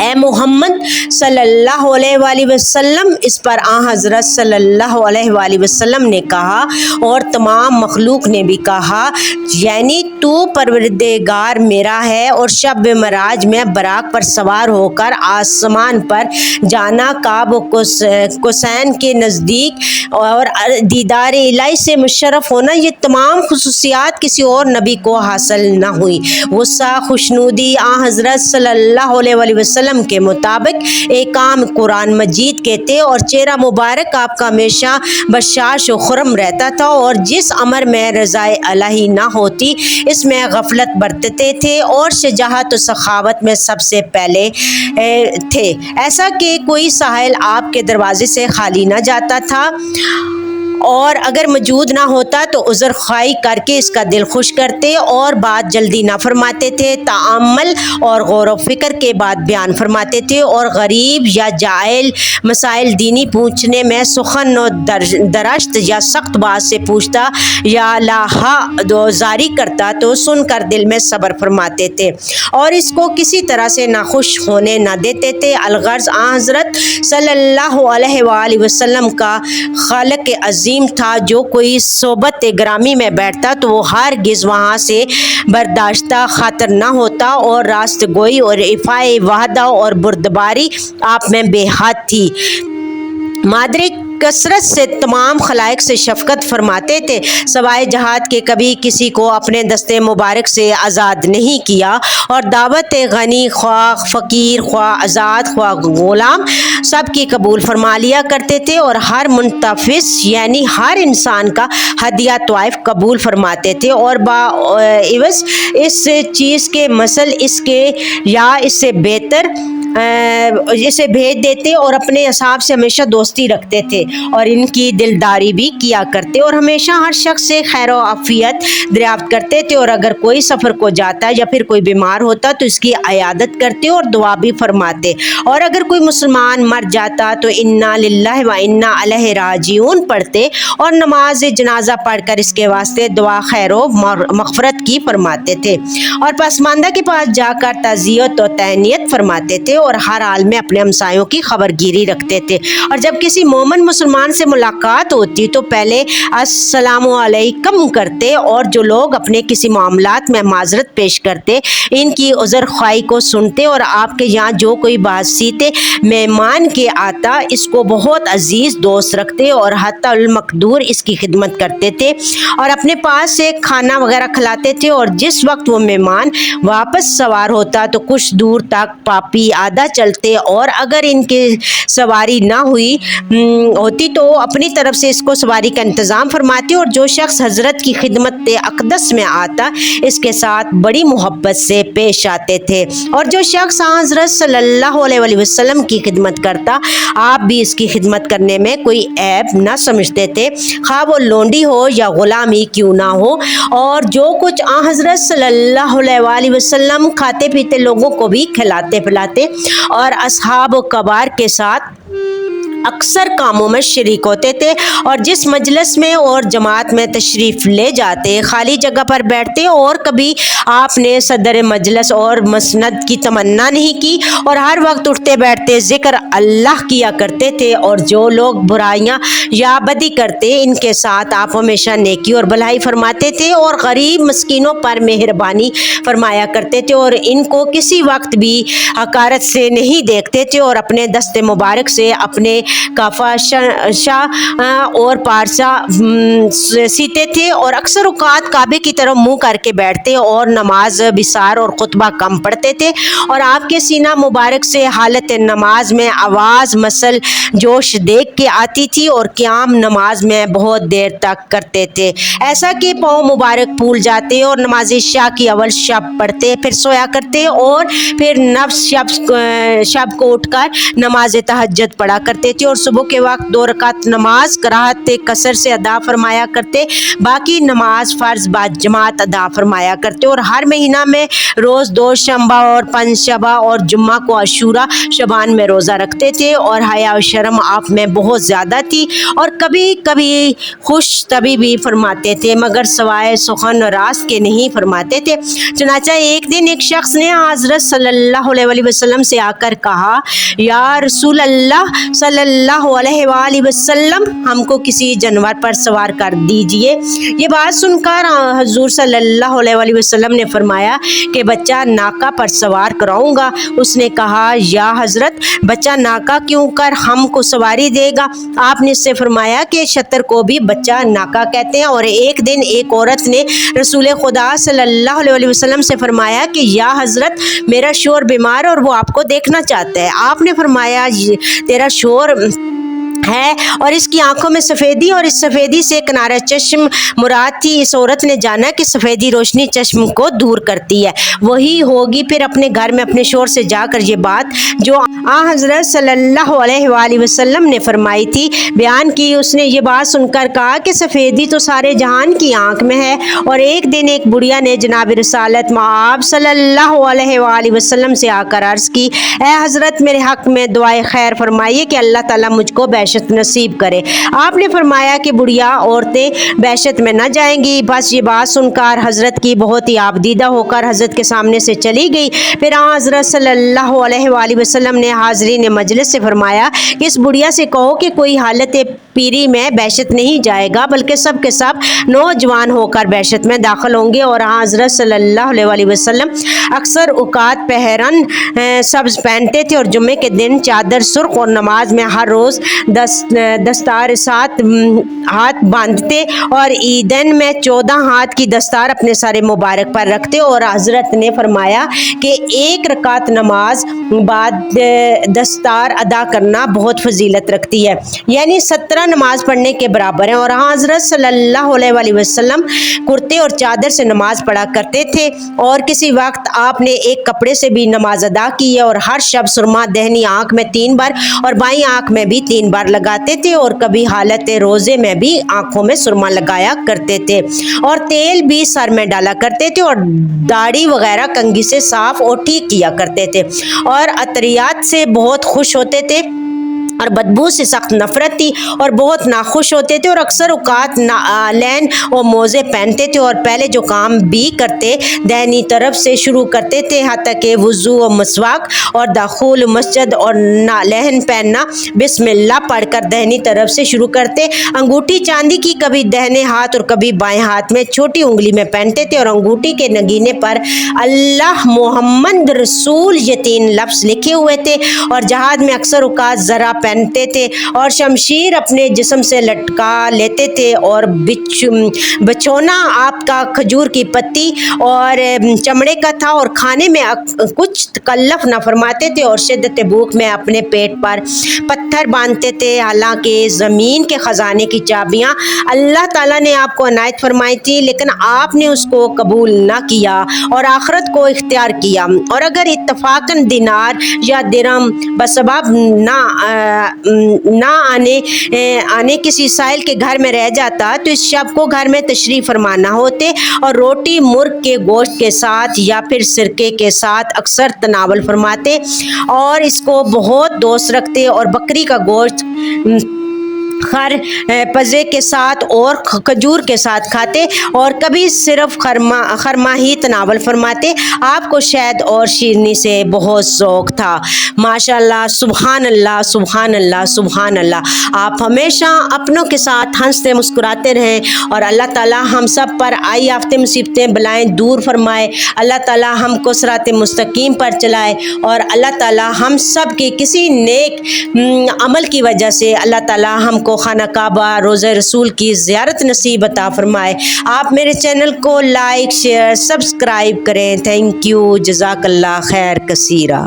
اے محمد صلی اللہ علیہ وآلہ وسلم۔ اس پر آن حضرت صلی اللہ علیہ وآلہ وسلم نے کہا اور تمام مخلوق نے بھی کہا، یعنی تو پروردگار میرا ہے۔ اور شب معراج میں براق پر سوار ہو کر آسمان پر جانا، کعب و قوسین کے نزدیک اور دیدار الہی سے مشرف ہونا، یہ تمام خصوصیات کسی اور نبی کو حاصل نہ ہوئی۔ غصہ خوشنودی آن حضرت صلی اللہ علیہ وآلہ وسلم کے مطابق ایک کام قرآن مجید کے تھے، اور چہرہ مبارک آپ کا ہمیشہ بشاش و خرم رہتا تھا، اور جس امر میں رضائے الہی نہ ہوتی اس میں غفلت برتتے تھے، اور شجاعت و سخاوت میں سب سے پہلے تھے، ایسا کہ کوئی سائل آپ کے دروازے سے خالی نہ جاتا تھا، اور اگر موجود نہ ہوتا تو عذر خواہی کر کے اس کا دل خوش کرتے، اور بات جلدی نہ فرماتے تھے، تأمل اور غور و فکر کے بعد بیان فرماتے تھے، اور غریب یا جاہل مسائل دینی پوچھنے میں سخن و درشت یا سخت بات سے پوچھتا یا لاہا دوزاری کرتا تو سن کر دل میں صبر فرماتے تھے، اور اس کو کسی طرح سے ناخوش ہونے نہ دیتے تھے۔ الغرض آن حضرت صلی اللہ علیہ وآلہ وسلم کا خالق عظیم تھا، جو کوئی صحبت گرامی میں بیٹھتا تو وہ ہرگز وہاں سے برداشتہ خاطر نہ ہوتا، اور راست گوئی اور افائے وحدہ اور بردباری آپ میں بے حد تھی۔ مادری کثرت سے تمام خلائق سے شفقت فرماتے تھے، سوائے جہاد کے کبھی کسی کو اپنے دستے مبارک سے آزاد نہیں کیا، اور دعوت غنی خواہ فقیر خواہ آزاد خواہ غلام سب کی قبول فرما لیا کرتے تھے، اور ہر منتفس یعنی ہر انسان کا ہدیہ طوائف قبول فرماتے تھے، اور باعث اس چیز کے مثل اس کے یا اس سے بہتر اسے بھیج دیتے، اور اپنے اصحاب سے ہمیشہ دوستی رکھتے تھے، اور ان کی دلداری بھی کیا کرتے، اور ہمیشہ ہر شخص سے خیر و عافیت دریافت کرتے تھے، اور اگر کوئی سفر کو جاتا یا پھر کوئی بیمار ہوتا تو اس کی عیادت کرتے اور دعا بھی فرماتے، اور اگر کوئی مسلمان مر جاتا تو انا للہ و انا الیہ راجعون پڑھتے، اور نماز جنازہ پڑھ کر اس کے واسطے دعا خیر و مغفرت کی فرماتے تھے، اور پسماندہ کے پاس جا کر تعزیت و تہنیت فرماتے تھے، اور ہر حال میں اپنے ہمسایوں کی خبر گیری رکھتے تھے، اور جب کسی مومن مسلمان سے ملاقات ہوتی تو پہلے السلام علیکم کرتے، اور جو لوگ اپنے کسی معاملات میں معذرت پیش کرتے ان کی عذر خواہی کو سنتے، اور آپ کے یہاں جو کوئی باسط مہمان کے آتا اس کو بہت عزیز دوست رکھتے، اور حتی المقدور اس کی خدمت کرتے تھے، اور اپنے پاس سے کھانا وغیرہ کھلاتے تھے، اور جس وقت وہ مہمان واپس سوار ہوتا تو کچھ دور تک پاپی آدھا چلتے، اور اگر ان کی سواری نہ ہوتی تو اپنی طرف سے اس کو سواری کا انتظام فرماتے، اور جو شخص حضرت کی خدمت اقدس میں آتا اس کے ساتھ بڑی محبت سے پیش آتے تھے، اور جو شخص حضرت صلی اللہ علیہ وآلہ وسلم کی خدمت کرتا آپ بھی اس کی خدمت کرنے میں کوئی عیب نہ سمجھتے تھے، خواہ وہ لونڈی ہو یا غلام ہی کیوں نہ ہو، اور جو کچھ حضرت صلی اللہ علیہ وآلہ وسلم کھاتے پیتے لوگوں کو بھی کھلاتے پلاتے، اور اصحاب و کبار کے ساتھ اکثر کاموں میں شریک ہوتے تھے، اور جس مجلس میں اور جماعت میں تشریف لے جاتے خالی جگہ پر بیٹھتے، اور کبھی آپ نے صدر مجلس اور مسند کی تمنا نہیں کی، اور ہر وقت اٹھتے بیٹھتے ذکر اللہ کیا کرتے تھے، اور جو لوگ برائیاں یا بدی کرتے ان کے ساتھ آپ ہمیشہ نیکی اور بھلائی فرماتے تھے، اور غریب مسکینوں پر مہربانی فرمایا کرتے تھے، اور ان کو کسی وقت بھی حقارت سے نہیں دیکھتے تھے، اور اپنے دست مبارک سے اپنے کفاشا اور پارسا سیتے تھے، اور اکثر اوقات کعبے کی طرف منہ کر کے بیٹھتے، اور نماز بسار اور خطبہ کم پڑھتے تھے، اور آپ کے سینہ مبارک سے حالت نماز میں آواز مسل جوش دیکھ کے آتی تھی، اور قیام نماز میں بہت دیر تک کرتے تھے، ایسا کہ پاؤں مبارک پھول جاتے، اور نماز عشاء کی اول شب پڑھتے پھر سویا کرتے، اور پھر نفس شب کو اٹھ کر نماز تہجد پڑھا کرتے تھے، اور صبح کے وقت 2 رکعت نماز قراءت قصر سے ادا فرمایا کرتے، باقی نماز فرض با جماعت ادا فرمایا کرتے، اور ہر مہینہ میں روز 2 شنبہ اور 5 شبہ اور جمعہ کو عاشورہ شبان میں روزہ رکھتے تھے، اور حیا و شرم آپ میں بہت زیادہ تھی، اور کبھی کبھی خوش طبی بھی فرماتے تھے مگر سوائے سخن اور راست کے نہیں فرماتے تھے۔ چنانچہ ایک دن ایک شخص نے حضرت صلی اللہ علیہ وسلم سے آ کر کہا، یا رسول اللہ صلی اللہ علیہ وآلہ وسلم، ہم کو کسی جانور پر سوار کر دیجئے۔ یہ بات سن کر حضور صلی اللہ علیہ وسلم نے فرمایا کہ بچہ ناکہ پر سوار کراؤں گا۔ اس نے کہا، یا حضرت، بچہ ناکہ کیوں کر ہم کو سواری دے گا؟ آپ نے اس سے فرمایا کہ شتر کو بھی بچہ ناکہ کہتے ہیں۔ اور ایک دن ایک عورت نے رسول خدا صلی اللہ علیہ وسلم سے فرمایا کہ یا حضرت، میرا شوہر بیمار ہے اور وہ آپ کو دیکھنا چاہتا ہے۔ آپ نے فرمایا، تیرا شوہر ہے اور اس کی آنکھوں میں سفیدی اور اس سفیدی سے کنارہ چشم مراد تھی۔ اس عورت نے جانا کہ سفیدی روشنی چشم کو دور کرتی ہے، وہی ہوگی۔ پھر اپنے گھر میں اپنے شوہر سے جا کر یہ بات جو حضرت صلی اللہ علیہ وآلہ وسلم نے فرمائی تھی بیان کی۔ اس نے یہ بات سن کر کہا کہ سفیدی تو سارے جہان کی آنکھ میں ہے۔ اور ایک دن ایک بڑھیا نے جناب رسالت مآب صلی اللہ علیہ وآلہ وسلم سے آ کر عرض کی، اے حضرت، میرے حق میں دعائے خیر فرمائیے کہ اللہ تعالیٰ مجھ کو بہشت نصیب کرے۔ آپ نے فرمایا کہ بڑھیا عورتیں بہشت میں نہ جائیں گی۔ بس یہ بات سن کر حضرت کی بہت ہی آبدیدہ ہو کر حضرت کے سامنے سے چلی گئی۔ پھر حضرت صلی اللہ علیہ وآلہ وسلم نے حاضرین مجلس سے فرمایا کہ اس بڑھیا سے کہو کہ کوئی حالت پیری میں بہشت نہیں جائے گا، بلکہ سب کے سب نوجوان ہو کر بہشت میں داخل ہوں گے۔ اور حضرت صلی اللہ علیہ وسلم اکثر اوقات پہرن سبز پہنتے تھے اور جمعے کے دن چادر سرخ، اور نماز میں ہر روز دستار 7 ہاتھ باندھتے اور عیدین میں 14 ہاتھ کی دستار اپنے سر مبارک پر رکھتے۔ اور حضرت نے فرمایا کہ 1 رکعت نماز بعد دستار ادا کرنا بہت فضیلت رکھتی ہے، یعنی 17 نماز پڑھنے کے برابر ہیں۔ اور حضرت صلی اللہ علیہ وآلہ وسلم کرتے اور چادر سے نماز پڑھا کرتے تھے، اور کسی وقت آپ نے ایک کپڑے سے بھی نماز ادا کی ہے، اور ہر شب سرما دہنی آنکھ میں 3 بار اور بائیں آنکھ میں بھی 3 بار لگاتے تھے، اور کبھی حالت روزے میں بھی آنکھوں میں سرما لگایا کرتے تھے، اور تیل بھی سر میں ڈالا کرتے تھے، اور داڑھی وغیرہ کنگھی سے صاف اور ٹھیک کیا کرتے تھے، اور عطریات سے بہت خوش ہوتے تھے، اور بدبو سے سخت نفرت تھی، اور بہت ناخوش ہوتے تھے، اور اکثر اوقات لین و موزے پہنتے تھے، اور پہلے جو کام بھی کرتے دہنی طرف سے شروع کرتے تھے، حتیٰ کہ وضو و مسواک اور داخل مسجد اور نالہن پہننا بسم اللہ پڑھ کر دہنی طرف سے شروع کرتے۔ انگوٹھی چاندی کی کبھی دہنے ہاتھ اور کبھی بائیں ہاتھ میں چھوٹی انگلی میں پہنتے تھے، اور انگوٹھی کے نگینے پر اللہ محمد رسول یہ 3 لفظ لکھے ہوئے تھے، اور جہاد میں اکثر اوقات زرہ پہنتے تھے، اور شمشیر اپنے جسم سے لٹکا لیتے تھے، اور بچھونا آپ کا کھجور کی پتی اور چمڑے کا تھا، اور کھانے میں کچھ تکلف نہ فرماتے تھے، اور شدت بھوک میں اپنے پیٹ پر پتھر باندھتے تھے۔ حالانکہ زمین کے خزانے کی چابیاں اللہ تعالیٰ نے آپ کو عنایت فرمائی تھی، لیکن آپ نے اس کو قبول نہ کیا اور آخرت کو اختیار کیا، اور اگر اتفاقاً دینار یا درہم بسبب نہ آنے کسی سائل کے گھر میں رہ جاتا تو اس شب کو گھر میں تشریف فرمانا ہوتے، اور روٹی مرغ کے گوشت کے ساتھ یا پھر سرکے کے ساتھ اکثر تناول فرماتے، اور اس کو بہت دوست رکھتے، اور بکری کا گوشت خر پزے کے ساتھ اور کھجور کے ساتھ کھاتے، اور کبھی صرف خرما ہی تناول فرماتے۔ آپ کو شہد اور شیرنی سے بہت ذوق تھا۔ ماشاءاللہ، سبحان اللہ، سبحان اللہ، سبحان اللہ۔ آپ ہمیشہ اپنوں کے ساتھ ہنستے مسکراتے رہیں، اور اللہ تعالیٰ ہم سب پر آئی آفتیں مصیبتیں بلائیں دور فرمائے، اللہ تعالیٰ ہم کو صراط مستقیم پر چلائے، اور اللہ تعالیٰ ہم سب کے کسی نیک عمل کی وجہ سے اللہ تعالیٰ ہم کو خانہ کعبہ روضہ رسول کی زیارت نصیب عطا فرمائے۔ آپ میرے چینل کو لائک، شیئر، سبسکرائب کریں۔ تھینک یو، جزاک اللہ خیر کثیرہ۔